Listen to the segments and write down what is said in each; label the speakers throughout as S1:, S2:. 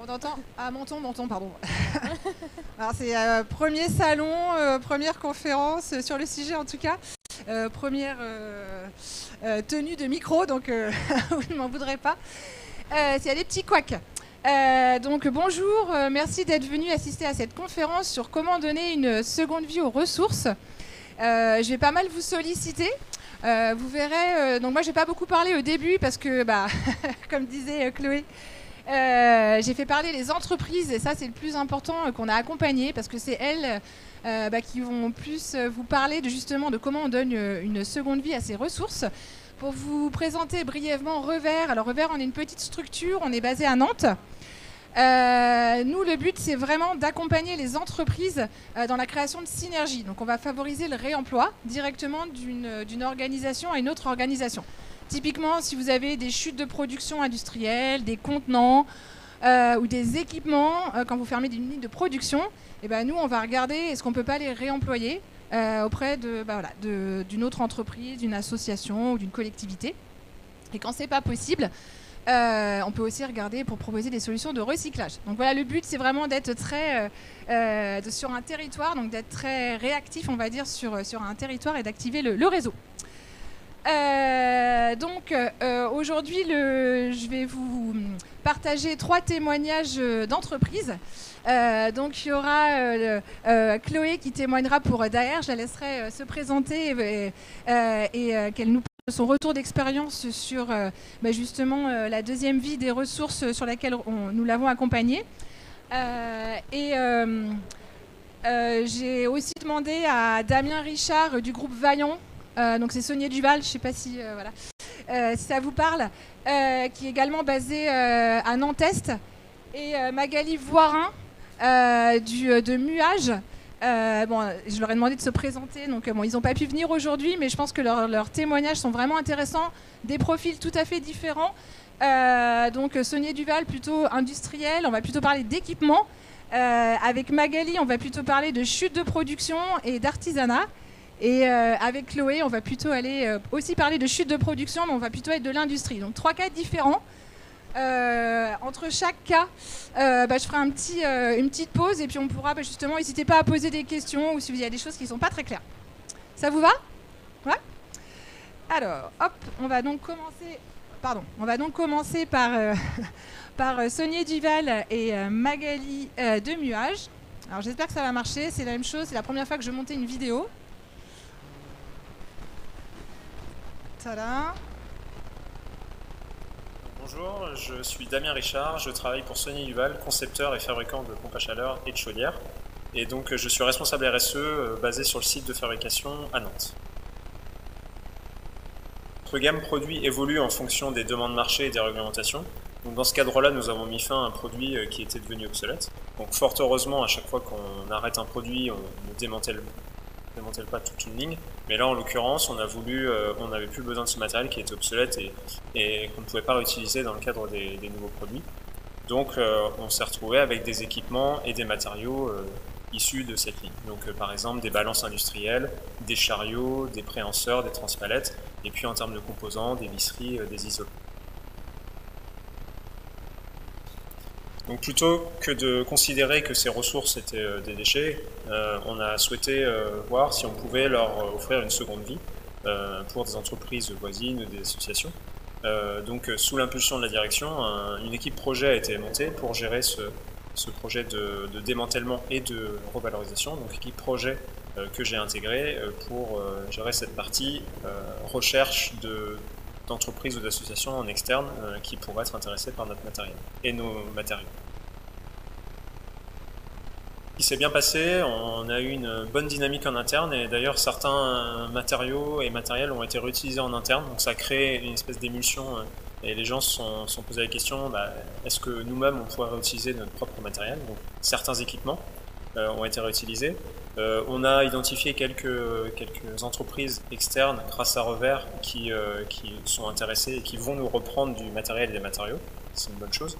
S1: On entend. Ah, Menton, pardon. Alors, c'est premier salon, première conférence sur le sujet en tout cas. Première tenue de micro, donc vous ne m'en voudrez pas. C'est les petits couacs. Donc bonjour, merci d'être venu assister à cette conférence sur comment donner une seconde vie aux ressources. Je vais pas mal vous solliciter. Vous verrez, donc moi je vais pas beaucoup parler au début parce que, comme disait Chloé, j'ai fait parler les entreprises et ça c'est le plus important qu'on a accompagné parce que c'est elles qui vont plus vous parler justement de comment on donne une seconde vie à ces ressources. Pour vous présenter brièvement Revers, alors Revers on est une petite structure, on est basé à Nantes. Nous, le but, c'est vraiment d'accompagner les entreprises dans la création de synergies. Donc, on va favoriser le réemploi directement d'une organisation à une autre organisation. Typiquement, si vous avez des chutes de production industrielle, des contenants ou des équipements, quand vous fermez une ligne de production, nous, on va regarder est-ce qu'on ne peut pas les réemployer auprès d'une autre entreprise, d'une association ou d'une collectivité. Et quand ce n'est pas possible, on peut aussi regarder pour proposer des solutions de recyclage. Donc voilà, le but, c'est vraiment d'être très sur un territoire, donc d'être très réactif, on va dire, sur un territoire et d'activer le réseau. Aujourd'hui, je vais vous partager 3 témoignages d'entreprises. Donc il y aura Chloé qui témoignera pour Daher. Je la laisserai se présenter et qu'elle nous parle de son retour d'expérience sur justement la deuxième vie des ressources sur laquelle nous l'avons accompagnée. J'ai aussi demandé à Damien Richard du groupe Vaillant. Donc c'est Sonia Duval, je ne sais pas si ça vous parle, qui est également basée à Nantes, et Magali Voirin de Muage. Je leur ai demandé de se présenter, donc ils n'ont pas pu venir aujourd'hui, mais je pense que leurs témoignages sont vraiment intéressants, des profils tout à fait différents. Donc Sonia Duval plutôt industrielle, on va plutôt parler d'équipement. Avec Magali, on va plutôt parler de chute de production et d'artisanat. Et avec Chloé, on va plutôt aller aussi parler de chute de production, mais on va plutôt être de l'industrie. Donc 3 cas différents. Entre chaque cas, je ferai une petite pause et puis on pourra justement, n'hésitez pas à poser des questions ou si il y a des choses qui ne sont pas très claires. Ça vous va? Ouais. Alors, hop, on va donc commencer par Sonia Duval et Magali de Muage. Alors j'espère que ça va marcher, c'est la même chose, c'est la première fois que je montais une vidéo. Tada.
S2: Bonjour, je suis Damien Richard, je travaille pour Sonia Duval, concepteur et fabricant de pompes à chaleur et de chaudières. Et donc je suis responsable RSE basé sur le site de fabrication à Nantes. Notre gamme produit évolue en fonction des demandes marché et des réglementations. Donc dans ce cadre-là, nous avons mis fin à un produit qui était devenu obsolète. Donc fort heureusement, à chaque fois qu'on arrête un produit, on ne démantèle pas toute une ligne, mais là en l'occurrence on n'avait plus besoin de ce matériel qui était obsolète et qu'on ne pouvait pas réutiliser dans le cadre des nouveaux produits. Donc on s'est retrouvé avec des équipements et des matériaux issus de cette ligne. Donc par exemple des balances industrielles, des chariots, des préhenseurs, des transpalettes, et puis en termes de composants, des visseries, des isolants. Donc plutôt que de considérer que ces ressources étaient des déchets, on a souhaité voir si on pouvait leur offrir une seconde vie pour des entreprises voisines, des associations. Donc sous l'impulsion de la direction, une équipe projet a été montée pour gérer ce projet de démantèlement et de revalorisation. Donc équipe projet que j'ai intégrée pour gérer cette partie recherche d'entreprises ou d'associations en externe qui pourraient être intéressées par notre matériel et nos matériaux. Ce qui s'est bien passé, on a eu une bonne dynamique en interne et d'ailleurs certains matériaux et matériels ont été réutilisés en interne, donc ça a créé une espèce d'émulsion et les gens se sont posé la question est-ce que nous-mêmes on pourrait réutiliser notre propre matériel? Donc certains équipements ont été réutilisés. On a identifié quelques entreprises externes grâce à Revers qui sont intéressées et qui vont nous reprendre du matériel et des matériaux. C'est une bonne chose.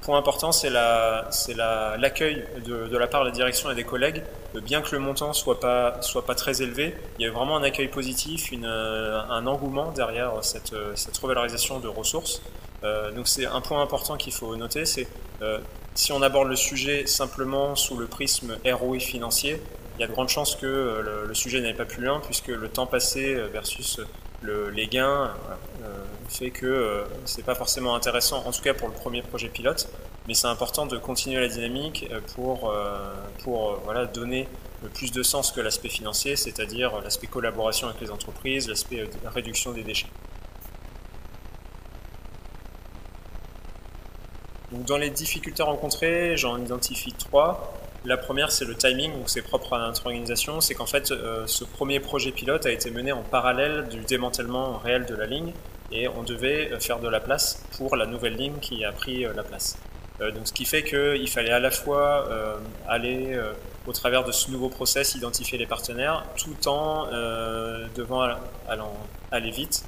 S2: Point important, c'est l'accueil de la part de la direction et des collègues. Bien que le montant soit pas très élevé, il y a vraiment un accueil positif, un engouement derrière cette revalorisation de ressources. Donc c'est un point important qu'il faut noter, c'est si on aborde le sujet simplement sous le prisme ROI financier, il y a de grandes chances que le sujet n'aille pas plus loin, puisque le temps passé versus les gains fait que c'est pas forcément intéressant, en tout cas pour le premier projet pilote, mais c'est important de continuer la dynamique pour voilà, donner plus de sens que l'aspect financier, c'est-à-dire l'aspect collaboration avec les entreprises, l'aspect réduction des déchets. Donc dans les difficultés rencontrées, j'en identifie 3. La première, c'est le timing, donc c'est propre à notre organisation, c'est qu'en fait, ce premier projet pilote a été mené en parallèle du démantèlement réel de la ligne, et on devait faire de la place pour la nouvelle ligne qui a pris la place. Donc ce qui fait qu'il fallait à la fois aller au travers de ce nouveau process, identifier les partenaires, tout en devant aller vite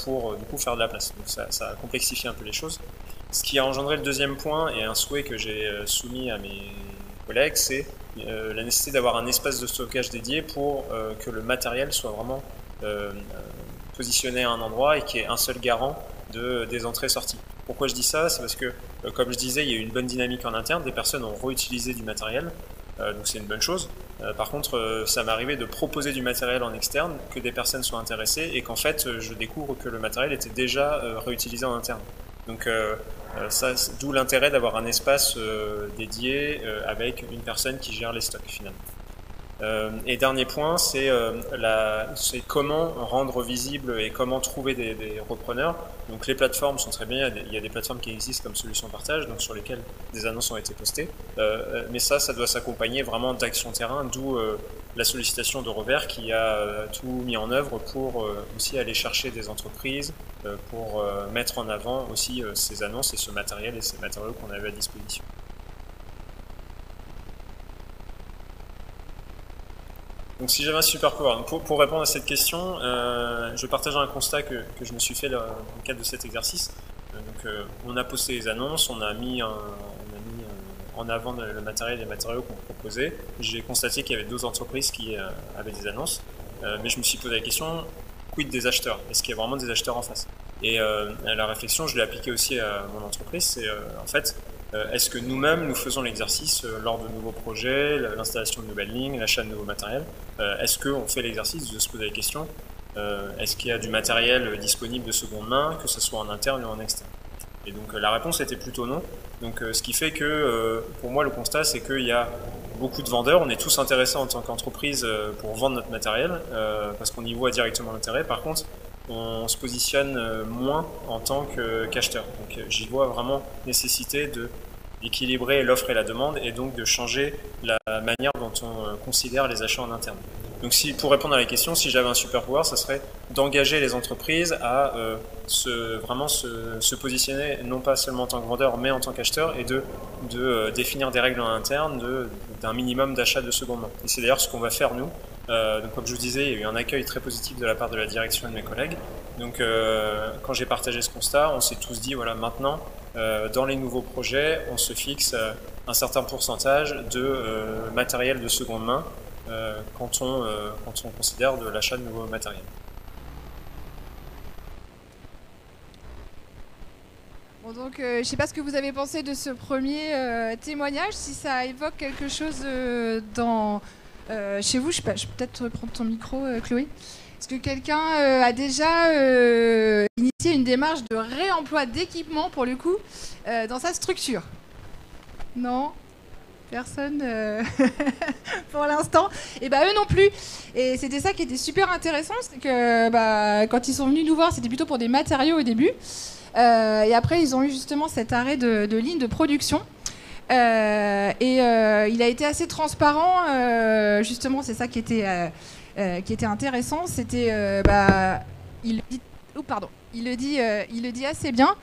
S2: pour du coup faire de la place. Donc ça complexifie un peu les choses. Ce qui a engendré le deuxième point, et un souhait que j'ai soumis à mes collègues, c'est la nécessité d'avoir un espace de stockage dédié pour que le matériel soit vraiment positionné à un endroit et qu'il y ait un seul garant des entrées-sorties. Pourquoi je dis ça? C'est parce que, comme je disais, il y a eu une bonne dynamique en interne, des personnes ont réutilisé du matériel, donc c'est une bonne chose. Par contre, ça m'est arrivé de proposer du matériel en externe, que des personnes soient intéressées, et qu'en fait, je découvre que le matériel était déjà réutilisé en interne. Donc d'où l'intérêt d'avoir un espace dédié avec une personne qui gère les stocks finalement. Et dernier point, c'est comment rendre visible et comment trouver des repreneurs. Donc les plateformes sont très bien, il y a des plateformes qui existent comme solution partage, donc sur lesquelles des annonces ont été postées. Mais ça doit s'accompagner vraiment d'actions terrain, d'où la sollicitation de Robert qui a tout mis en œuvre pour aussi aller chercher des entreprises, pour mettre en avant aussi ces annonces et ce matériel et ces matériaux qu'on avait à disposition. Donc si j'avais un super pouvoir, pour répondre à cette question, je partage un constat que je me suis fait dans le cadre de cet exercice. On a posté les annonces, on a mis en avant le matériel et les matériaux qu'on proposait. J'ai constaté qu'il y avait 2 entreprises qui avaient des annonces, mais je me suis posé la question, quid des acheteurs? Est-ce qu'il y a vraiment des acheteurs en face? Et la réflexion, je l'ai appliquée aussi à mon entreprise, c'est en fait, est-ce que nous-mêmes, nous faisons l'exercice lors de nouveaux projets, l'installation de nouvelles lignes, l'achat de nouveaux matériels? Est-ce qu'on fait l'exercice de se poser la question, est-ce qu'il y a du matériel disponible de seconde main, que ce soit en interne ou en externe? Et donc la réponse était plutôt non. Donc ce qui fait que pour moi le constat c'est qu'il y a beaucoup de vendeurs, on est tous intéressés en tant qu'entreprise pour vendre notre matériel parce qu'on y voit directement l'intérêt. Par contre, on se positionne moins en tant qu'acheteur. Donc j'y vois vraiment nécessité d'équilibrer l'offre et la demande et donc de changer la manière dont on considère les achats en interne. Donc pour répondre à la question, si j'avais un super pouvoir, ça serait d'engager les entreprises à vraiment se positionner non pas seulement en tant que vendeur mais en tant qu'acheteur et de définir des règles en interne d'un minimum d'achat de seconde main. Et c'est d'ailleurs ce qu'on va faire nous. Donc comme je vous disais, il y a eu un accueil très positif de la part de la direction et de mes collègues. Donc quand j'ai partagé ce constat, on s'est tous dit voilà, maintenant dans les nouveaux projets, on se fixe un certain pourcentage de matériel de seconde main quand on considère de l'achat de nouveaux matériels.
S1: Bon, donc, je ne sais pas ce que vous avez pensé de ce premier témoignage, si ça évoque quelque chose chez vous. Je peux peut-être prendre ton micro, Chloé. Est-ce que quelqu'un a déjà initié une démarche de réemploi d'équipement, pour le coup, dans sa structure? Non? Personne pour l'instant. Et eux non plus. Et c'était ça qui était super intéressant, c'est que quand ils sont venus nous voir, c'était plutôt pour des matériaux au début. Et après, ils ont eu justement cet arrêt de ligne de production. Il a été assez transparent. Justement, c'est ça qui était intéressant. C'était, il le dit assez bien.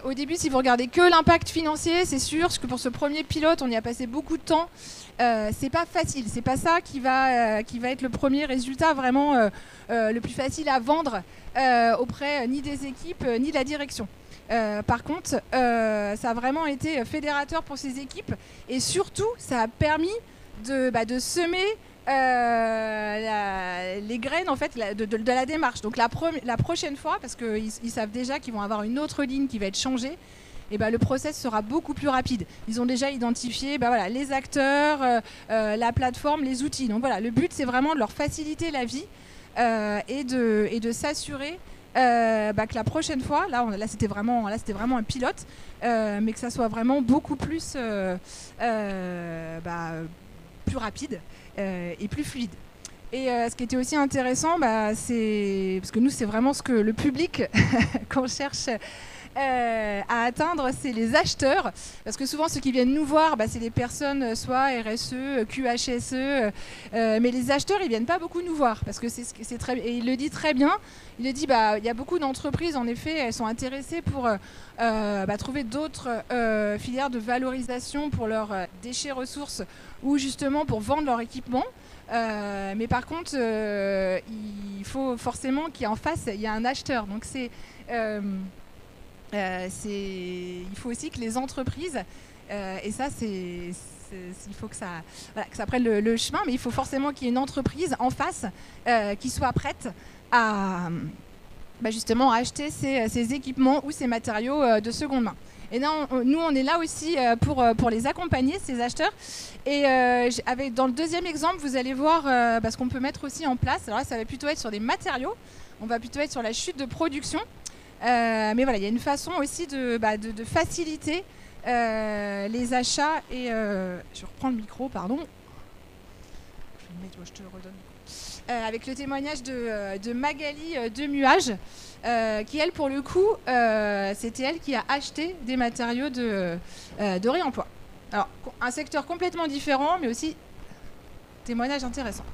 S1: Au début, si vous regardez que l'impact financier, c'est sûr que pour ce premier pilote, on y a passé beaucoup de temps. C'est pas facile, c'est pas ça qui va être le premier résultat vraiment le plus facile à vendre auprès ni des équipes ni de la direction. Par contre, ça a vraiment été fédérateur pour ces équipes et surtout, ça a permis de semer les graines en fait de la démarche. Donc la prochaine fois, parce qu'ils savent déjà qu'ils vont avoir une autre ligne qui va être changée, et ben, le process sera beaucoup plus rapide. Ils ont déjà identifié voilà, les acteurs, la plateforme, les outils. Donc voilà, le but c'est vraiment de leur faciliter la vie et de s'assurer que la prochaine fois, là c'était vraiment un pilote, mais que ça soit vraiment beaucoup plus plus rapide et plus fluide. Et ce qui était aussi intéressant, c'est parce que nous c'est vraiment ce que le public qu'on cherche à atteindre, c'est les acheteurs, parce que souvent ceux qui viennent nous voir, c'est les personnes soit RSE, QHSE, mais les acheteurs ils viennent pas beaucoup nous voir, parce que c'est très, et il le dit très bien, il le dit il y a beaucoup d'entreprises en effet, elles sont intéressées pour trouver d'autres filières de valorisation pour leurs déchets ressources ou justement pour vendre leur équipement. Mais par contre il faut forcément qu'en face il y ait un acheteur, donc il faut aussi que les entreprises, et ça il faut que ça prenne le chemin, mais il faut forcément qu'il y ait une entreprise en face qui soit prête à justement à acheter ces équipements ou ces matériaux de seconde main. Et là, nous, on est là aussi pour les accompagner, ces acheteurs. Et dans le deuxième exemple, vous allez voir ce qu'on peut mettre aussi en place. Alors là, ça va plutôt être sur des matériaux. On va plutôt être sur la chute de production. Mais voilà, il y a une façon aussi de faciliter les achats. Et je reprends le micro, pardon. Je te le redonne. Avec le témoignage de Magali de Muage, qui elle, pour le coup, c'était elle qui a acheté des matériaux de réemploi. Alors, un secteur complètement différent, mais aussi témoignage intéressant.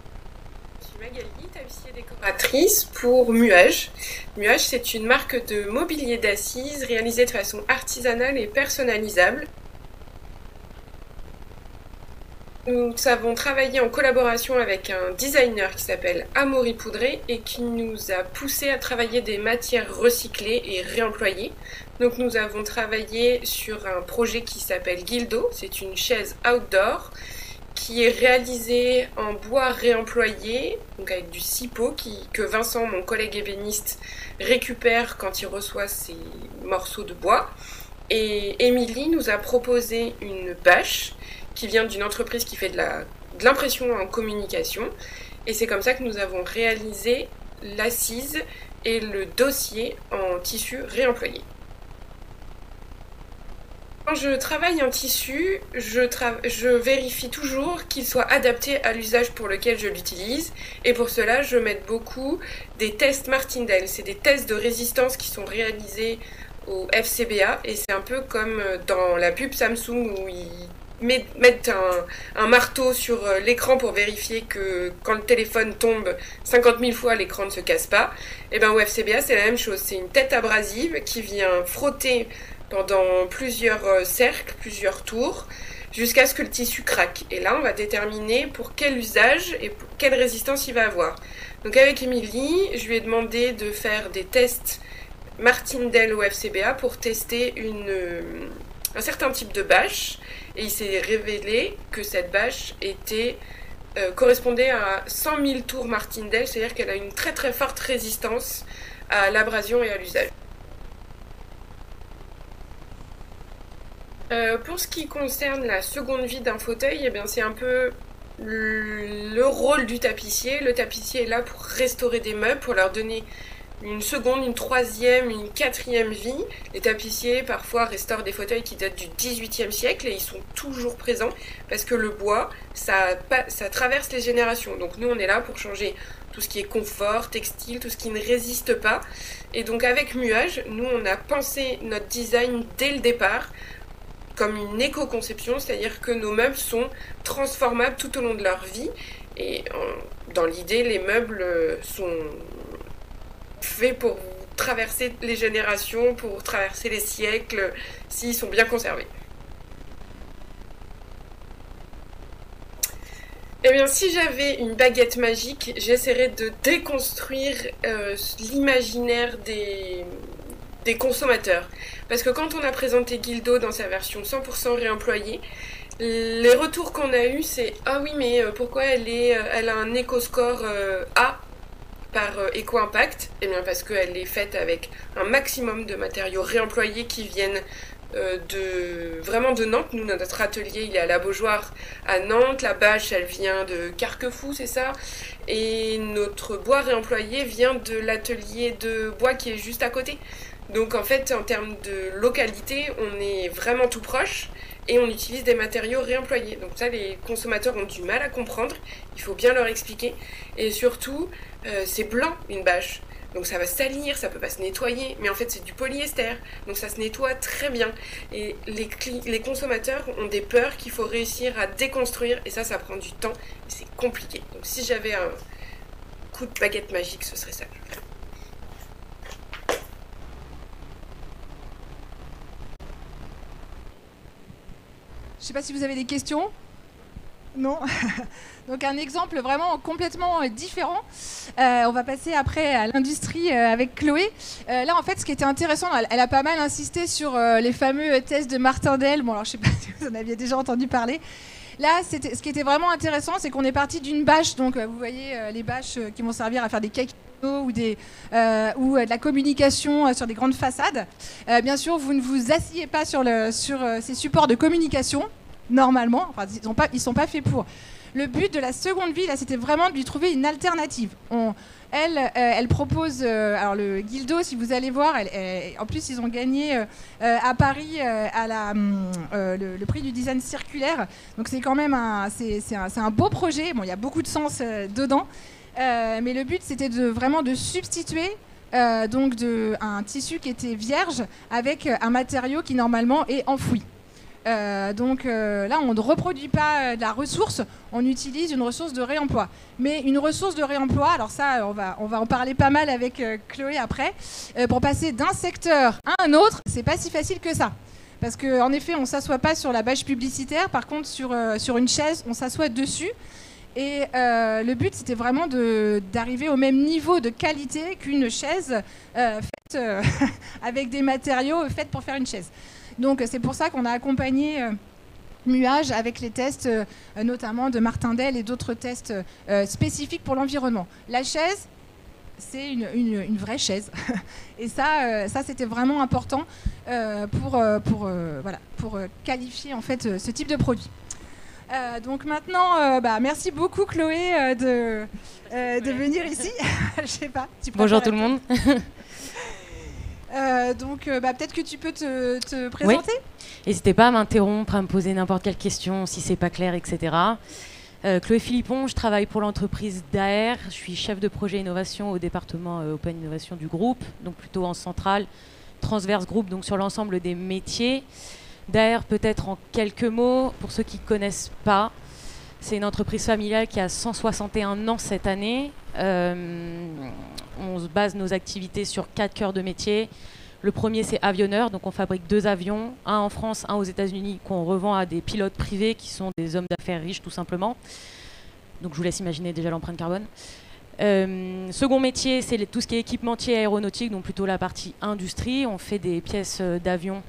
S3: Je suis Magali, tapissier décoratrice pour Muage. Muage, c'est une marque de mobilier d'assises réalisée de façon artisanale et personnalisable. Nous avons travaillé en collaboration avec un designer qui s'appelle Amaury Poudré et qui nous a poussé à travailler des matières recyclées et réemployées. Donc nous avons travaillé sur un projet qui s'appelle Gildo, c'est une chaise outdoor qui est réalisée en bois réemployé, donc avec du cipeau que Vincent, mon collègue ébéniste, récupère quand il reçoit ses morceaux de bois. Et Émilie nous a proposé une bâche qui vient d'une entreprise qui fait de l'impression en communication. Et c'est comme ça que nous avons réalisé l'assise et le dossier en tissu réemployé. Quand je travaille un tissu, je vérifie toujours qu'il soit adapté à l'usage pour lequel je l'utilise. Et pour cela, je mets beaucoup des tests Martindale. C'est des tests de résistance qui sont réalisés au FCBA. Et c'est un peu comme dans la pub Samsung où ils mettent un marteau sur l'écran pour vérifier que quand le téléphone tombe 50 000 fois, l'écran ne se casse pas. Et bien au FCBA, c'est la même chose. C'est une tête abrasive qui vient frotter pendant plusieurs cercles, plusieurs tours, jusqu'à ce que le tissu craque. Et là, on va déterminer pour quel usage et pour quelle résistance il va avoir. Donc avec Émilie, je lui ai demandé de faire des tests Martindale au FCBA pour tester un certain type de bâche. Et il s'est révélé que cette bâche correspondait à 100 000 tours Martindale, c'est-à-dire qu'elle a une très très forte résistance à l'abrasion et à l'usage. Pour ce qui concerne la seconde vie d'un fauteuil, eh bien, c'est un peu le rôle du tapissier. Le tapissier est là pour restaurer des meubles, pour leur donner une seconde, une troisième, une quatrième vie. Les tapissiers parfois restaurent des fauteuils qui datent du XVIIIe siècle et ils sont toujours présents parce que le bois, ça traverse les générations. Donc nous, on est là pour changer tout ce qui est confort, textile, tout ce qui ne résiste pas. Et donc avec Muage, nous, on a pensé notre design dès le départ comme une éco-conception, c'est-à-dire que nos meubles sont transformables tout au long de leur vie. Et dans l'idée, les meubles sont faits pour traverser les générations, pour traverser les siècles, s'ils sont bien conservés. Eh bien, si j'avais une baguette magique, j'essaierais de déconstruire l'imaginaire des consommateurs. Parce que quand on a présenté Gildo dans sa version 100% réemployée, Les retours qu'on a eus, c'est « Ah oui, mais pourquoi elle a un éco-score A par éco-impact ?» Eh bien parce qu'elle est faite avec un maximum de matériaux réemployés qui viennent vraiment de Nantes. Nous, notre atelier, il est à la Beaujoire à Nantes. La bâche, elle vient de Carquefou, c'est ça. Et notre bois réemployé vient de l'atelier de bois qui est juste à côté. Donc en fait, en termes de localité, on est vraiment tout proche et on utilise des matériaux réemployés. Donc ça, les consommateurs ont du mal à comprendre. Il faut bien leur expliquer. Et surtout, c'est blanc, une bâche. Donc ça va salir, ça peut pas se nettoyer, mais en fait c'est du polyester, donc ça se nettoie très bien. Et les consommateurs ont des peurs qu'il faut réussir à déconstruire, et ça prend du temps, et c'est compliqué. Donc si j'avais un coup de baguette magique, ce serait ça.
S1: Je sais pas si vous avez des questions. Non. Donc un exemple vraiment complètement différent. On va passer après à l'industrie avec Chloé. Là, en fait, ce qui était intéressant, elle a pas mal insisté sur les fameux tests de Martindale. Bon, alors je sais pas si vous en aviez déjà entendu parler. Là, ce qui était vraiment intéressant, c'est qu'on est parti d'une bâche. Donc, vous voyez les bâches qui vont servir à faire des cakes ou de la communication sur des grandes façades. Bien sûr, vous ne vous asseyez pas sur ces supports de communication. Normalement, enfin, ils sont pas faits pour. Le but de la seconde vie, là, c'était vraiment de lui trouver une alternative. Elle propose, alors le Guildo, si vous allez voir, en plus ils ont gagné à Paris le prix du design circulaire. Donc c'est quand même c'est un beau projet. Bon, il y a beaucoup de sens dedans, mais le but c'était vraiment de substituer donc un tissu qui était vierge avec un matériau qui normalement est enfoui. Donc là, on ne reproduit pas de la ressource, on utilise une ressource de réemploi. Mais une ressource de réemploi, alors ça, on va en parler pas mal avec Chloé après, pour passer d'un secteur à un autre, c'est pas si facile que ça. Parce qu'en effet, on ne s'assoit pas sur la bâche publicitaire, par contre, sur une chaise, on s'assoit dessus. Et le but, c'était vraiment d'arriver au même niveau de qualité qu'une chaise faite avec des matériaux faits pour faire une chaise. Donc c'est pour ça qu'on a accompagné Muage avec les tests notamment de Martindale et d'autres tests spécifiques pour l'environnement. La chaise, c'est une vraie chaise. Et ça c'était vraiment important pour qualifier en fait ce type de produit. Donc maintenant, merci beaucoup Chloé de venir ici. Je sais pas.
S4: Bonjour tout le monde.
S1: Donc peut-être que tu peux te présenter.
S4: Oui. N'hésitez pas à m'interrompre, à me poser n'importe quelle question si c'est pas clair, etc. Chloé Philippon, je travaille pour l'entreprise Daher. Je suis chef de projet innovation au département Open Innovation du groupe, donc plutôt en centrale, transverse groupe, donc sur l'ensemble des métiers. Daher, peut-être en quelques mots, pour ceux qui ne connaissent pas, c'est une entreprise familiale qui a 161 ans cette année. On se base nos activités sur 4 cœurs de métier. Le premier, c'est avionneur. Donc, on fabrique 2 avions, un en France, un aux États-Unis, qu'on revend à des pilotes privés qui sont des hommes d'affaires riches, tout simplement. Donc, je vous laisse imaginer déjà l'empreinte carbone. Second métier, c'est tout ce qui est équipementier aéronautique, donc plutôt la partie industrie. On fait des pièces d'avion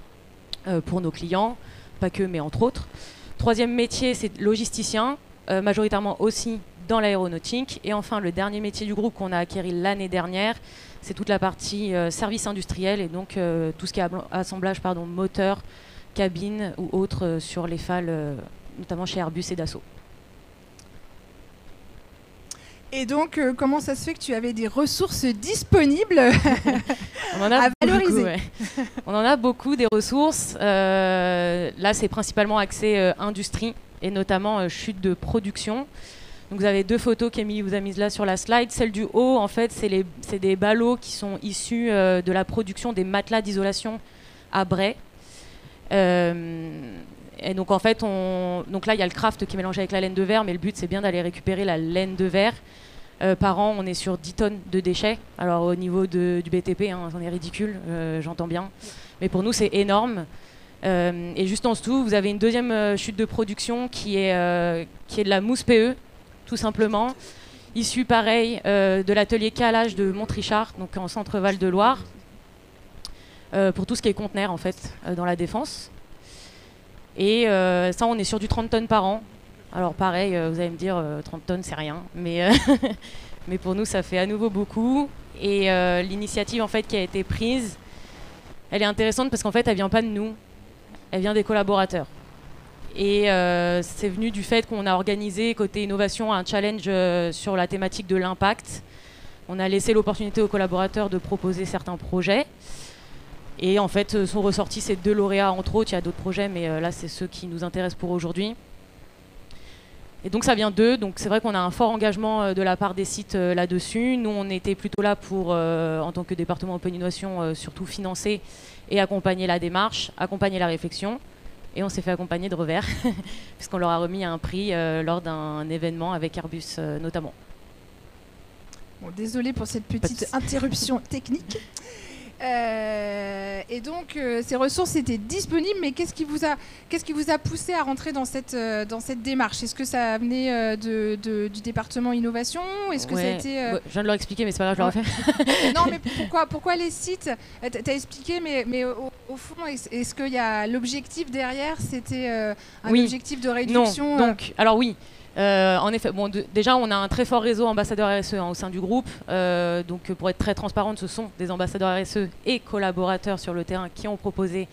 S4: pour nos clients, pas que, mais entre autres. Troisième métier, c'est logisticien, majoritairement aussi dans l'aéronautique. Et enfin, le dernier métier du groupe qu'on a acquis l'année dernière, c'est toute la partie service industriel et donc tout ce qui est assemblage moteur, cabine ou autre sur les FAL, notamment chez Airbus et Dassault.
S1: Et donc, comment ça se fait que tu avais des ressources disponibles
S4: On en a
S1: à valoriser
S4: beaucoup, ouais. On en a beaucoup des ressources. Là, c'est principalement axé industrie et notamment chute de production. Donc vous avez 2 photos qu'Emilie vous a mises là sur la slide. Celle du haut, en fait, c'est des ballots qui sont issus de la production des matelas d'isolation à Bray. Et donc en fait, donc là il y a le craft qui est mélangé avec la laine de verre, mais le but c'est bien d'aller récupérer la laine de verre. Par an, on est sur 10 tonnes de déchets. Alors au niveau du BTP, c'en est ridicule, j'entends bien. Mais pour nous, c'est énorme. Et juste en dessous, vous avez une deuxième chute de production qui est de la mousse PE, tout simplement. Issue pareil de l'atelier calage de Montrichard, donc en centre Val-de-Loire, pour tout ce qui est conteneurs en fait, dans la défense. Et ça, on est sur du 30 tonnes par an. Alors pareil, vous allez me dire, 30 tonnes, c'est rien. Mais, mais pour nous, ça fait à nouveau beaucoup. Et l'initiative en fait, qui a été prise, elle est intéressante parce qu'en fait, elle vient pas de nous. Elle vient des collaborateurs. Et c'est venu du fait qu'on a organisé, côté innovation, un challenge sur la thématique de l'impact. On a laissé l'opportunité aux collaborateurs de proposer certains projets. Et en fait, sont ressortis ces 2 lauréats, entre autres. Il y a d'autres projets, mais là, c'est ceux qui nous intéressent pour aujourd'hui. Et donc ça vient d'eux, donc c'est vrai qu'on a un fort engagement de la part des sites là-dessus. Nous, on était plutôt là pour, en tant que département Open Innovation, surtout financer et accompagner la démarche, accompagner la réflexion. Et on s'est fait accompagner de revers, puisqu'on leur a remis un prix lors d'un événement avec Airbus notamment.
S1: Bon, désolée pour cette petite interruption technique. Et donc, ces ressources étaient disponibles, mais qu'est-ce qui vous a poussé à rentrer dans cette démarche? Est-ce que ça venait du département innovation? Est-ce que ça a été,
S4: je viens de leur expliquer, mais c'est pas grave, je le refais.
S1: Non, mais pourquoi les sites? Tu as expliqué, mais au fond, est-ce qu'il y a l'objectif derrière? C'était un objectif de réduction?
S4: Non, donc, alors oui. En effet, bon, déjà on a un très fort réseau ambassadeurs RSE au sein du groupe, donc pour être très transparente, ce sont des ambassadeurs RSE et collaborateurs sur le terrain qui ont proposé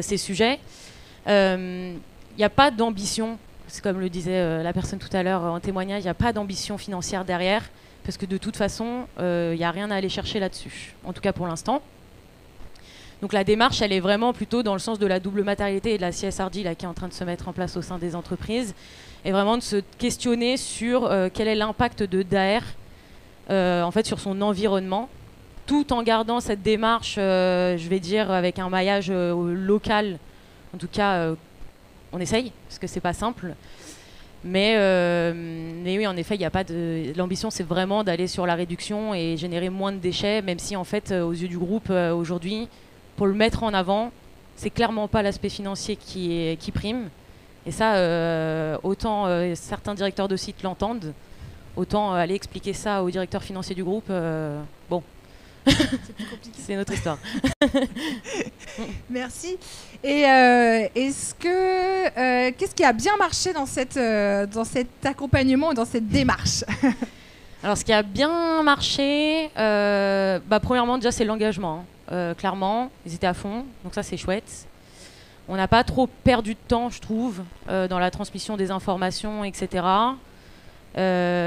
S4: ces sujets. Il n'y a pas d'ambition, c'est comme le disait la personne tout à l'heure en témoignage, il n'y a pas d'ambition financière derrière, parce que de toute façon, il n'y a rien à aller chercher là-dessus, en tout cas pour l'instant. Donc la démarche, elle est vraiment plutôt dans le sens de la double matérialité et de la CSRD là, qui est en train de se mettre en place au sein des entreprises, et vraiment de se questionner sur quel est l'impact de Daher en fait, sur son environnement, tout en gardant cette démarche, je vais dire, avec un maillage local. En tout cas, on essaye, parce que c'est pas simple. Mais oui, en effet, il n'y a pas de... L'ambition, c'est vraiment d'aller sur la réduction et générer moins de déchets, même si, en fait, aux yeux du groupe, aujourd'hui, pour le mettre en avant, c'est clairement pas l'aspect financier qui prime. Et ça, autant certains directeurs de sites l'entendent, autant aller expliquer ça au directeur financier du groupe, bon, c'est notre histoire.
S1: Merci. Et qu'est-ce qui a bien marché dans cet accompagnement, dans cette démarche?
S4: Alors, ce qui a bien marché, premièrement, déjà, c'est l'engagement. Clairement, ils étaient à fond, donc ça, c'est chouette. On n'a pas trop perdu de temps, je trouve, dans la transmission des informations, etc.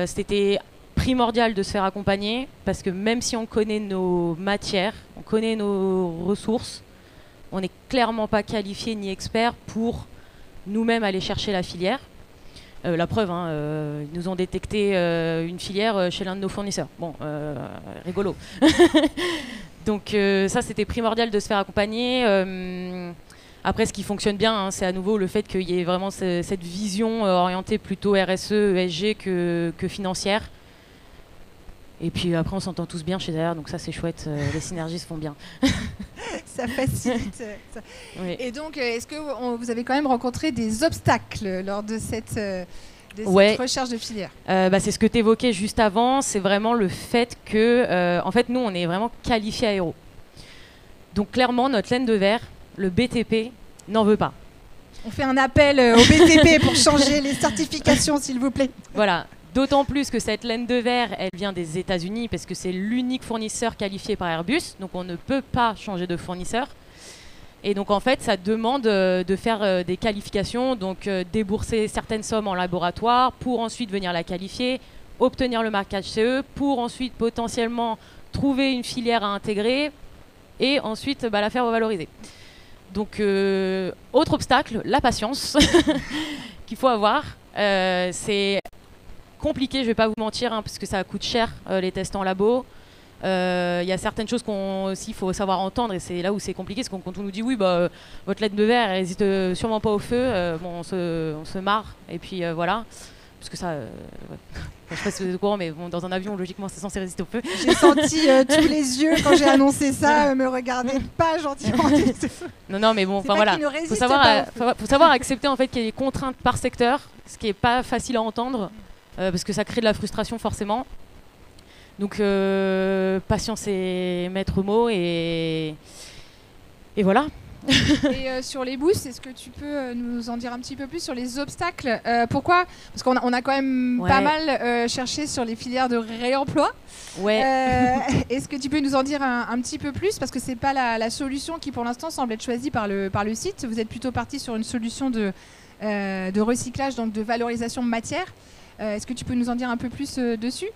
S4: C'était primordial de se faire accompagner, parce que même si on connaît nos matières, on connaît nos ressources, on n'est clairement pas qualifié ni expert pour nous-mêmes aller chercher la filière. La preuve, ils nous ont détecté une filière chez l'un de nos fournisseurs. Bon, rigolo. Donc ça, c'était primordial de se faire accompagner. Après, ce qui fonctionne bien, c'est à nouveau le fait qu'il y ait vraiment cette vision orientée plutôt RSE, ESG que financière. Et puis après, on s'entend tous bien chez Daher, donc ça, c'est chouette. Les synergies se font bien.
S1: Ça facilite.
S4: Oui.
S1: Et donc, est-ce que vous avez quand même rencontré des obstacles lors de cette recherche de filière?
S4: C'est ce que tu évoquais juste avant. C'est vraiment le fait que, en fait, nous, on est vraiment qualifiés aéro. Donc clairement, notre laine de verre, le BTP, n'en veut pas.
S1: On fait un appel au BTP pour changer les certifications, s'il vous plaît.
S4: Voilà. D'autant plus que cette laine de verre, elle vient des États-Unis parce que c'est l'unique fournisseur qualifié par Airbus. Donc on ne peut pas changer de fournisseur. Et donc en fait, ça demande de faire des qualifications, donc débourser certaines sommes en laboratoire pour ensuite venir la qualifier, obtenir le marquage CE, pour ensuite potentiellement trouver une filière à intégrer et ensuite la faire revaloriser. Donc autre obstacle, la patience qu'il faut avoir. C'est compliqué, je ne vais pas vous mentir, parce que ça coûte cher les tests en labo. Il y a certaines choses qu'il faut savoir entendre, et c'est là où c'est compliqué, c'est quand on nous dit oui, votre laine de verre, elle n'hésite sûrement pas au feu, on se marre, et puis voilà. Parce que ça, je sais pas si vous êtes au courant, mais bon, dans un avion, logiquement, c'est censé résister au feu.
S1: J'ai senti tous les yeux quand j'ai annoncé ça, me regarder pas gentiment.
S4: Non, mais bon, enfin voilà. Faut savoir accepter en fait qu'il y a des contraintes par secteur, ce qui est pas facile à entendre, parce que ça crée de la frustration forcément. Donc patience est maître mot et voilà.
S1: Et sur les mousses, est-ce que tu peux nous en dire un petit peu plus sur les obstacles? Pourquoi? Parce qu'on a quand même pas mal cherché sur les filières de réemploi.
S4: Ouais.
S1: Est-ce que tu peux nous en dire un petit peu plus? Parce que c'est pas la solution qui pour l'instant semble être choisie par le site. Vous êtes plutôt parti sur une solution de recyclage, donc de valorisation de matière. Est-ce que tu peux nous en dire un peu plus dessus?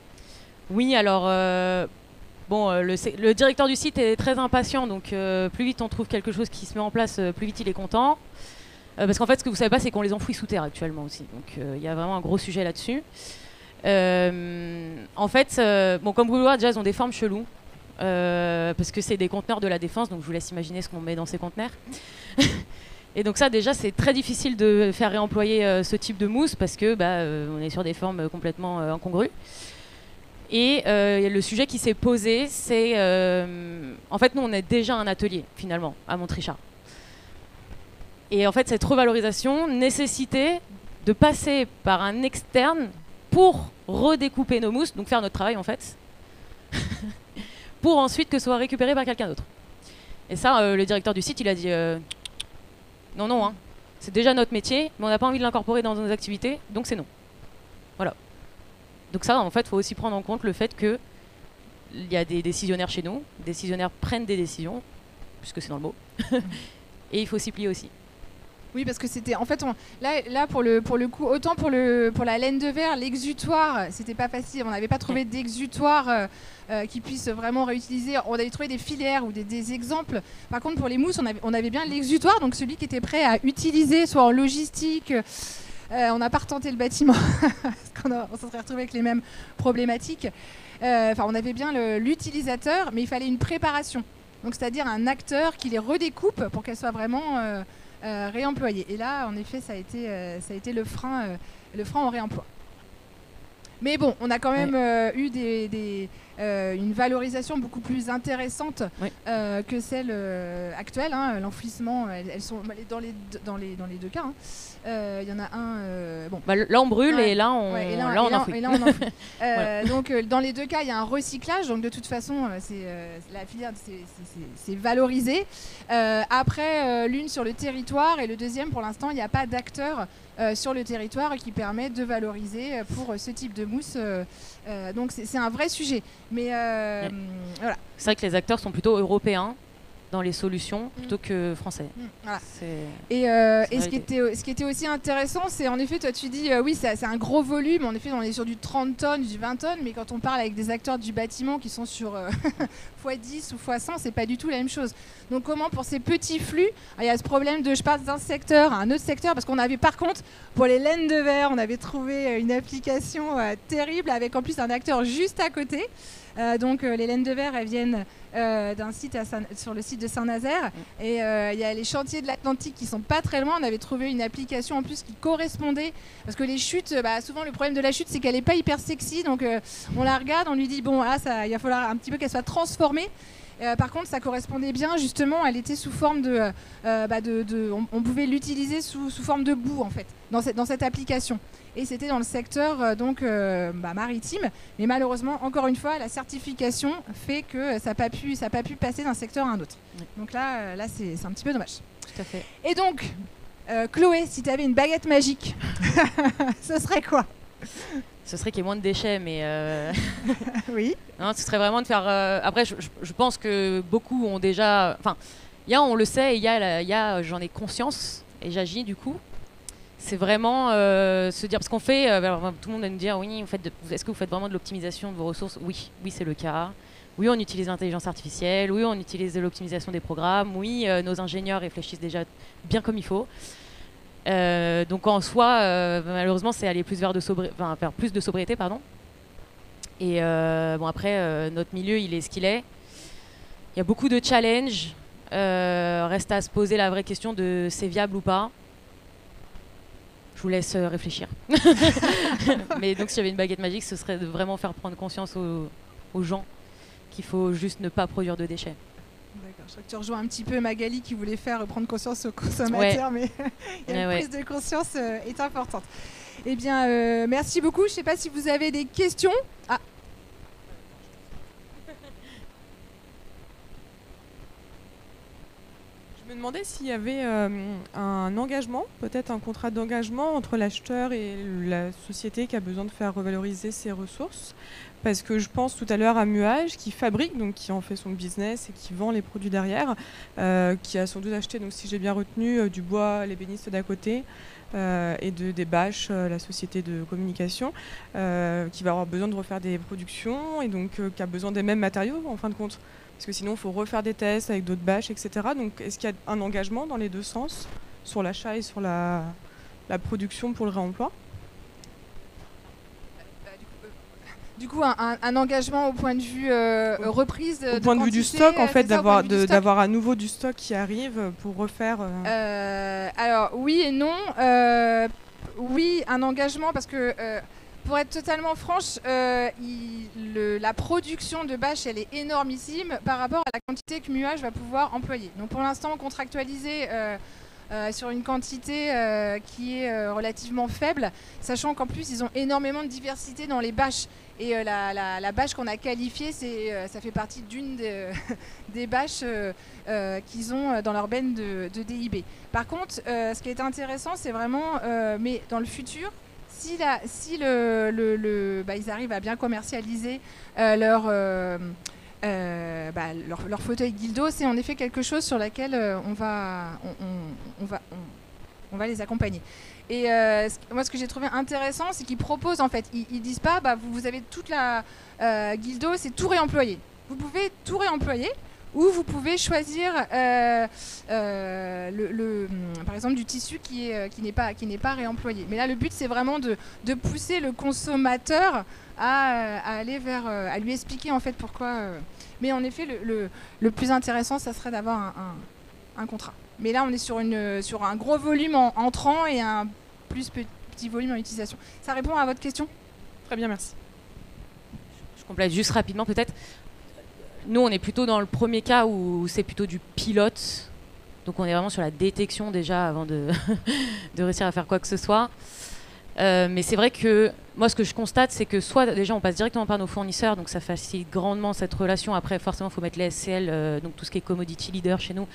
S4: Oui, alors le directeur du site est très impatient, donc plus vite on trouve quelque chose qui se met en place, plus vite il est content. Parce qu'en fait, ce que vous savez pas, c'est qu'on les enfouit sous terre actuellement aussi. Donc il y a vraiment un gros sujet là-dessus. En fait, comme vous le voyez, déjà, ils ont des formes cheloues. Parce que c'est des conteneurs de la défense, donc je vous laisse imaginer ce qu'on met dans ces conteneurs. Et donc ça, déjà, c'est très difficile de faire réemployer ce type de mousse parce que on est sur des formes complètement incongrues. Et le sujet qui s'est posé, c'est... en fait, nous, on est déjà un atelier, finalement, à Montrichard. Et en fait, cette revalorisation nécessitait de passer par un externe pour redécouper nos mousses, donc faire notre travail, en fait, pour ensuite que ce soit récupéré par quelqu'un d'autre. Et ça, le directeur du site, il a dit... non, hein. C'est déjà notre métier, mais on n'a pas envie de l'incorporer dans nos activités, donc c'est non. Voilà. Donc ça, en fait, il faut aussi prendre en compte le fait qu'il y a des décisionnaires chez nous, les décisionnaires prennent des décisions, puisque c'est dans le mot, et il faut s'y plier aussi.
S1: Oui, parce que c'était en fait là pour le coup, autant pour la laine de verre, l'exutoire, c'était pas facile, on n'avait pas trouvé d'exutoire qui puisse vraiment réutiliser. On avait trouvé des filières ou des exemples. Par contre, pour les mousses, on avait bien l'exutoire, donc celui qui était prêt à utiliser, soit en logistique. On n'a pas retenté le bâtiment parce on se serait retrouvé avec les mêmes problématiques. On avait bien l'utilisateur, mais il fallait une préparation. Donc, c'est-à-dire un acteur qui les redécoupe pour qu'elles soient vraiment réemployées. Et là, en effet, ça a été le frein au réemploi. Mais bon, on a quand même eu une valorisation beaucoup plus intéressante que celle actuelle. Hein. L'enfouissement, elles sont dans les deux cas. Il y en a un.
S4: Là, on brûle et là, on enfouit.
S1: Et là, on enfouit. Voilà. Donc, dans les deux cas, il y a un recyclage. Donc, de toute façon, la filière, c'est valorisé. Après, l'une sur le territoire et le deuxième, pour l'instant, il n'y a pas d'acteur sur le territoire qui permet de valoriser pour ce type de mousse. Donc, c'est un vrai sujet. Mais voilà.
S4: C'est vrai que les acteurs sont plutôt européens dans les solutions plutôt que français.
S1: Voilà. Et ce qui était aussi intéressant, c'est en effet, toi tu dis, oui, c'est un gros volume, en effet on est sur du 30 tonnes, du 20 tonnes, mais quand on parle avec des acteurs du bâtiment qui sont sur x10 ou x100, c'est pas du tout la même chose. Donc comment pour ces petits flux, il y a ce problème de je passe d'un secteur à un autre secteur, parce qu'on avait par contre, pour les laines de verre, on avait trouvé une application terrible avec en plus un acteur juste à côté. Donc les laines de verre, elles viennent d'un site sur le site de Saint-Nazaire et il y a les chantiers de l'Atlantique qui sont pas très loin. On avait trouvé une application en plus qui correspondait parce que les chutes, souvent le problème de la chute c'est qu'elle est pas hyper sexy, donc on la regarde, on lui dit bon là il va falloir un petit peu qu'elle soit transformée. Par contre, ça correspondait bien, justement, elle était sous forme on pouvait l'utiliser sous forme de boue, en fait, dans cette application. Et c'était dans le secteur maritime. Mais malheureusement, encore une fois, la certification fait que ça n'a pas pu passer d'un secteur à un autre. Donc là c'est un petit peu dommage.
S4: Tout à fait.
S1: Et donc, Chloé, si tu avais une baguette magique, ce serait quoi ?
S4: Ce serait qu'il y ait moins de déchets, mais...
S1: Oui.
S4: Non, ce serait vraiment de faire... Après, je pense que beaucoup ont déjà... Enfin, on le sait, il y a j'en ai conscience, et j'agis du coup. C'est vraiment se dire... Parce qu'on fait... tout le monde va nous dire, oui, est-ce que vous faites vraiment de l'optimisation de vos ressources ? Oui, c'est le cas. Oui, on utilise l'intelligence artificielle. Oui, on utilise de l'optimisation des programmes. Oui, nos ingénieurs réfléchissent déjà bien comme il faut. Donc en soi, malheureusement, c'est aller plus vers plus de sobriété, pardon. Et après, notre milieu, il est ce qu'il est. Il y a beaucoup de challenges. Reste à se poser la vraie question de c'est viable ou pas. Je vous laisse réfléchir. Mais donc, si j'avais une baguette magique, ce serait de vraiment faire prendre conscience aux gens qu'il faut juste ne pas produire de déchets.
S1: D'accord, je crois que tu rejoins un petit peu Magali qui voulait faire prendre conscience aux consommateurs, mais la prise de conscience est importante. Eh bien, merci beaucoup. Je ne sais pas si vous avez des questions. Ah.
S5: Je me demandais s'il y avait un engagement, peut-être un contrat d'engagement entre l'acheteur et la société qui a besoin de faire revaloriser ses ressources. Parce que je pense tout à l'heure à Muage qui fabrique, donc qui en fait son business et qui vend les produits derrière, qui a sans doute acheté, donc si j'ai bien retenu, du bois, l'ébéniste d'à côté et des bâches, la société de communication, qui va avoir besoin de refaire des productions et donc qui a besoin des mêmes matériaux en fin de compte. Parce que sinon il faut refaire des tests avec d'autres bâches, etc. Donc est-ce qu'il y a un engagement dans les deux sens, sur l'achat et sur la production pour le réemploi ?
S1: Du coup, un engagement au point de vue reprise
S5: au point de vue du stock, en fait, d'avoir à nouveau du stock qui arrive pour refaire...
S1: Alors, oui et non. Oui, un engagement, parce que, pour être totalement franche, la production de bâches, elle est énormissime par rapport à la quantité que Muage va pouvoir employer. Donc, pour l'instant, contractualisé... sur une quantité qui est relativement faible, sachant qu'en plus ils ont énormément de diversité dans les bâches. Et la bâche qu'on a qualifiée, ça fait partie d'une des bâches qu'ils ont dans leur benne de DIB. Par contre, ce qui est intéressant, c'est vraiment, mais dans le futur, si ils arrivent à bien commercialiser leur fauteuil Guildo, c'est en effet quelque chose sur laquelle on va les accompagner. Et moi, ce que j'ai trouvé intéressant, c'est qu'ils proposent, en fait, ils disent pas, vous avez toute la Guildo, c'est tout réemployé. Vous pouvez tout réemployer, ou vous pouvez choisir, par exemple, du tissu qui n'est pas réemployé. Mais là, le but, c'est vraiment de pousser le consommateur à aller à lui expliquer en fait pourquoi. Mais en effet, le plus intéressant, ça serait d'avoir un contrat. Mais là, on est sur un gros volume en entrant et un plus petit volume en utilisation. Ça répond à votre question ?
S5: Très bien, merci.
S4: Je complète juste rapidement peut-être. Nous, on est plutôt dans le premier cas où c'est plutôt du pilote. Donc on est vraiment sur la détection déjà avant de réussir à faire quoi que ce soit. Mais c'est vrai que moi, ce que je constate, c'est que soit déjà on passe directement par nos fournisseurs, donc ça facilite grandement cette relation. Après, forcément, il faut mettre les SCL, donc tout ce qui est commodity leader chez nous,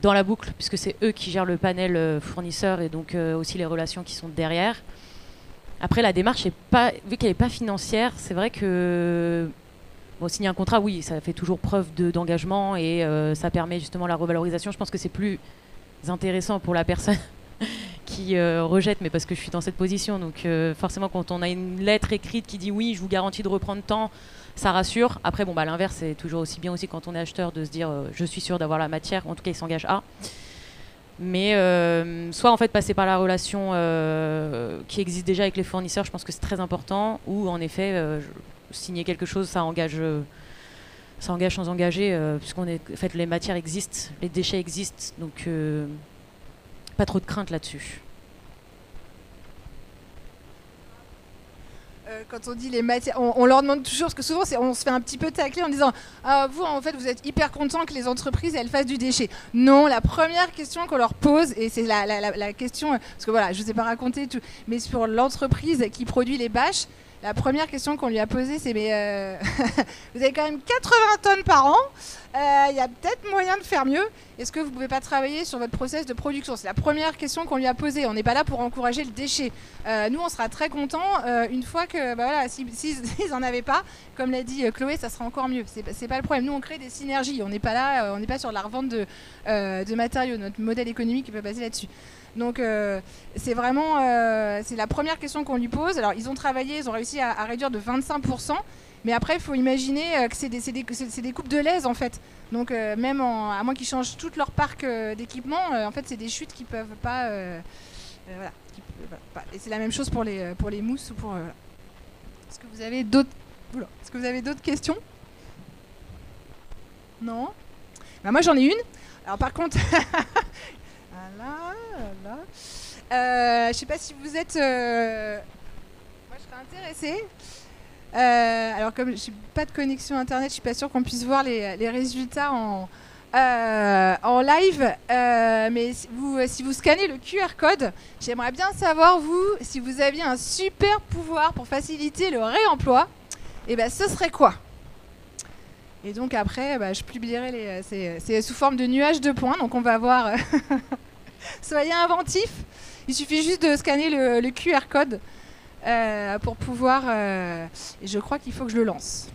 S4: dans la boucle, puisque c'est eux qui gèrent le panel fournisseur et donc aussi les relations qui sont derrière. Après, la démarche, vu qu'elle n'est pas financière, c'est vrai que signer un contrat, oui, ça fait toujours preuve d'engagement et ça permet justement la revalorisation. Je pense que c'est plus intéressant pour la personne qui rejette, mais parce que je suis dans cette position. Donc forcément, quand on a une lettre écrite qui dit oui, je vous garantis de reprendre tant, ça rassure. Après, l'inverse, c'est toujours aussi bien aussi quand on est acheteur de se dire je suis sûr d'avoir la matière. En tout cas, il s'engage à. Mais soit en fait passer par la relation qui existe déjà avec les fournisseurs, je pense que c'est très important. Ou en effet, signer quelque chose, ça engage sans engager, puisqu'on est, en fait, les matières existent, les déchets existent, donc pas trop de crainte là-dessus.
S1: Quand on dit les matières, on leur demande toujours, parce que souvent on se fait un petit peu tacler en disant vous en fait vous êtes hyper content que les entreprises elles fassent du déchet. Non, la première question qu'on leur pose, et c'est la question, parce que voilà, je ne vous ai pas raconté tout, mais sur l'entreprise qui produit les bâches, la première question qu'on lui a posée, c'est mais vous avez quand même 80 tonnes par an, il y a peut-être moyen de faire mieux. Est-ce que vous ne pouvez pas travailler sur votre process de production ? C'est la première question qu'on lui a posée. On n'est pas là pour encourager le déchet. Nous, on sera très contents une fois que, s'ils n'en avaient pas, comme l'a dit Chloé, ça sera encore mieux. C'est pas le problème. Nous, on crée des synergies. On n'est pas là, on n'est pas sur la revente de matériaux. Notre modèle économique est basé là-dessus. Donc c'est vraiment c'est la première question qu'on lui pose. Alors ils ont travaillé, ils ont réussi à réduire de 25%, mais après il faut imaginer que c'est des coupes de lèse en fait. Donc même à moins qu'ils changent tout leur parc d'équipement, en fait c'est des chutes qui peuvent pas voilà. Et c'est la même chose pour les mousses ou pour voilà. Est-ce que vous avez d'autres questions ? Non ? Moi j'en ai une. Alors par contre Voilà. Je ne sais pas si vous êtes... Moi, je serais intéressée. Alors, comme je n'ai pas de connexion Internet, je ne suis pas sûre qu'on puisse voir les résultats en live. Mais si vous scannez le QR code, j'aimerais bien savoir, vous, si vous aviez un super pouvoir pour faciliter le réemploi, et ben, ce serait quoi ? Et donc après, je publierai c'est sous forme de nuages de points. Donc on va voir. Soyez inventifs. Il suffit juste de scanner le QR code pour pouvoir. Et je crois qu'il faut que je le lance.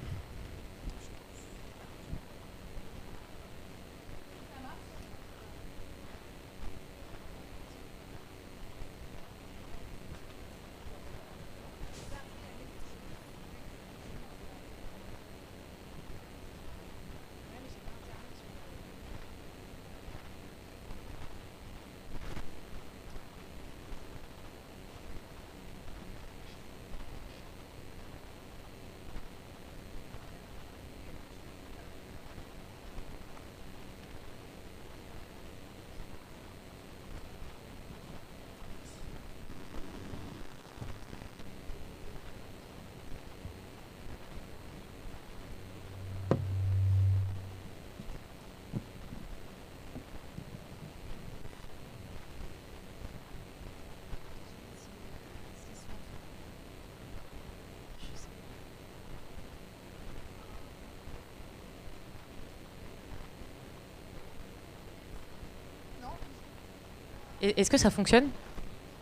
S4: Est-ce que ça fonctionne?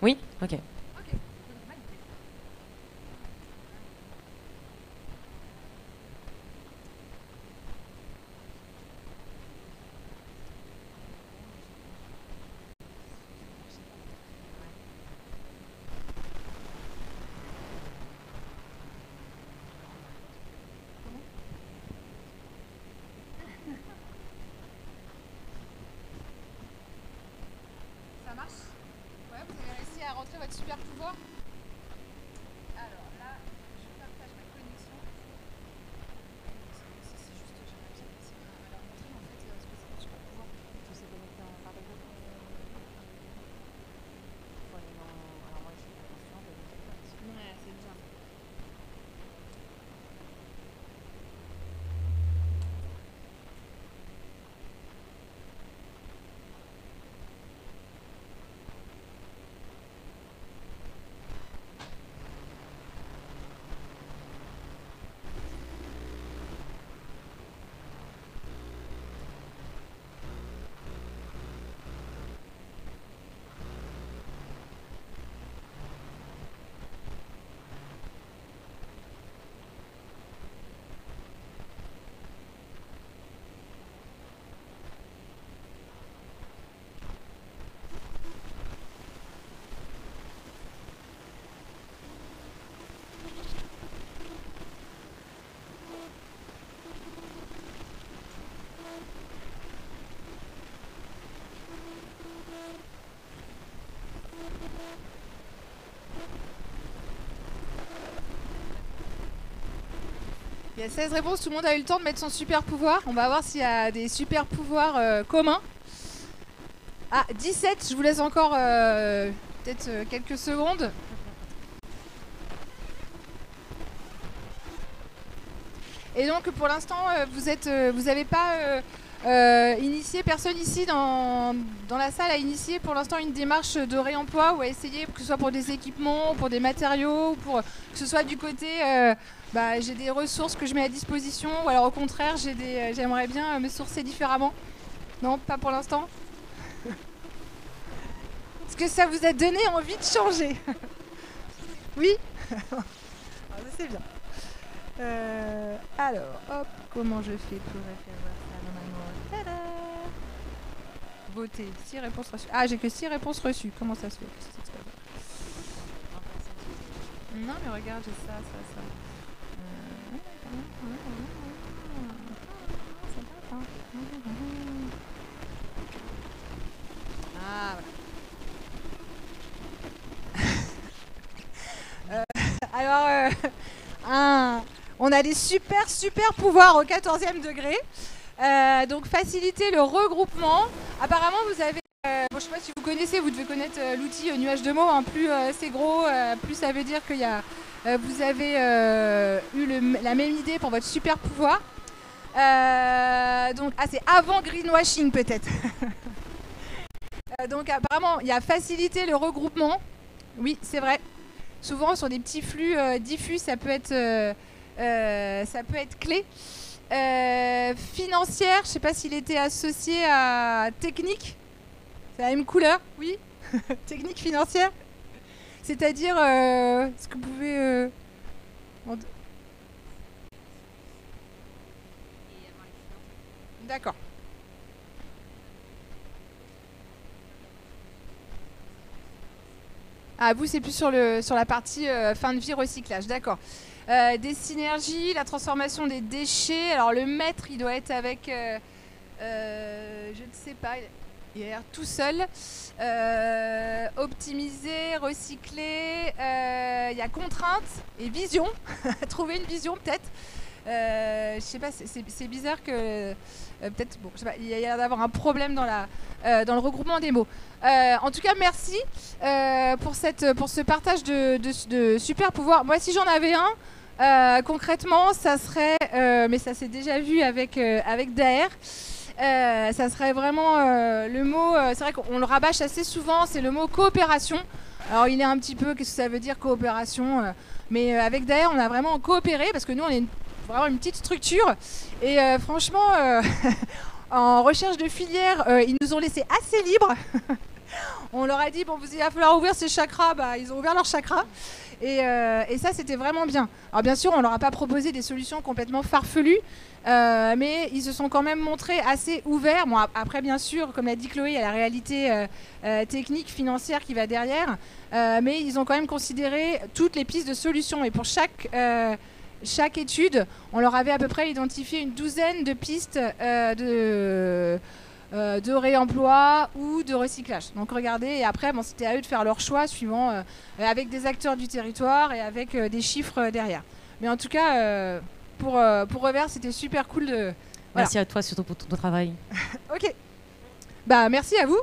S4: Oui? Ok.
S1: Ça marche? Ouais, vous avez réussi à rentrer votre super pouvoir? Alors là, je partage ma connexion. C'est juste, j'aimerais bien alors montrer en fait ce que c'est le super pouvoir. Tout s'est connecté en parallèle. Alors moi je suis consciente de mon. Ouais, c'est bien. Il y a 16 réponses, tout le monde a eu le temps de mettre son super pouvoir. On va voir s'il y a des super pouvoirs communs. Ah, 17, je vous laisse encore peut-être quelques secondes. Et donc pour l'instant, vous n'avez pas initié, personne ici dans la salle a initié pour l'instant une démarche de réemploi ou a essayé, que ce soit pour des équipements, pour des matériaux, pour que ce soit du côté j'ai des ressources que je mets à disposition ou alors au contraire j'aimerais bien me sourcer différemment. Non, pas pour l'instant. Est-ce que ça vous a donné envie de changer? Oui. C'est bien. Alors, hop, comment je fais pour faire ça normalement? Tada! Voter, 6 réponses reçues. Ah, j'ai que 6 réponses reçues. Comment ça se fait? Non, mais regarde, j'ai ça. Ah, voilà. Alors, on a des super pouvoirs au 14e degré. Donc faciliter le regroupement. Apparemment vous avez, je ne sais pas si vous connaissez, vous devez connaître l'outil nuage de mots. Hein. Plus c'est gros, plus ça veut dire que vous avez eu la même idée pour votre super pouvoir. Donc c'est avant greenwashing peut-être. Donc apparemment il y a faciliter le regroupement. Oui, c'est vrai. Souvent sur des petits flux diffus, ça peut être clé. Financière, je ne sais pas s'il était associé à technique. C'est la même couleur, oui. Technique financière. C'est-à-dire, est-ce que vous pouvez... D'accord. Ah, vous, c'est plus sur la partie fin de vie recyclage, d'accord. Des synergies, la transformation des déchets. Alors, le maître, il doit être avec... je ne sais pas, il a l'air tout seul. Optimiser, recycler. Il y a contrainte et vision. Trouver une vision, peut-être. Je sais pas, c'est bizarre que... peut-être, bon, je sais pas, il y a l'air d'avoir un problème dans le regroupement des mots. En tout cas, merci pour ce partage de super pouvoirs. Moi, si j'en avais un, concrètement, ça serait, mais ça s'est déjà vu avec Daher, ça serait vraiment le mot, c'est vrai qu'on le rabâche assez souvent, c'est le mot coopération. Alors, il est un petit peu, qu'est-ce que ça veut dire coopération, mais avec Daher, on a vraiment coopéré parce que nous, on est vraiment une petite structure et franchement en recherche de filière ils nous ont laissé assez libres. On leur a dit bon, il va falloir ouvrir ces chakras, ils ont ouvert leurs chakras et ça c'était vraiment bien. Alors bien sûr on leur a pas proposé des solutions complètement farfelues mais ils se sont quand même montrés assez ouverts. Bon, après bien sûr comme l'a dit Chloé, il y a la réalité technique, financière qui va derrière, mais ils ont quand même considéré toutes les pistes de solutions et pour chaque étude, on leur avait à peu près identifié une douzaine de pistes de réemploi ou de recyclage. Donc regardez, et après, c'était à eux de faire leur choix suivant avec des acteurs du territoire et avec des chiffres derrière. Mais en tout cas, pour Revers, c'était super cool de... Voilà.
S4: Merci à toi surtout pour ton travail.
S1: Ok. Merci à vous.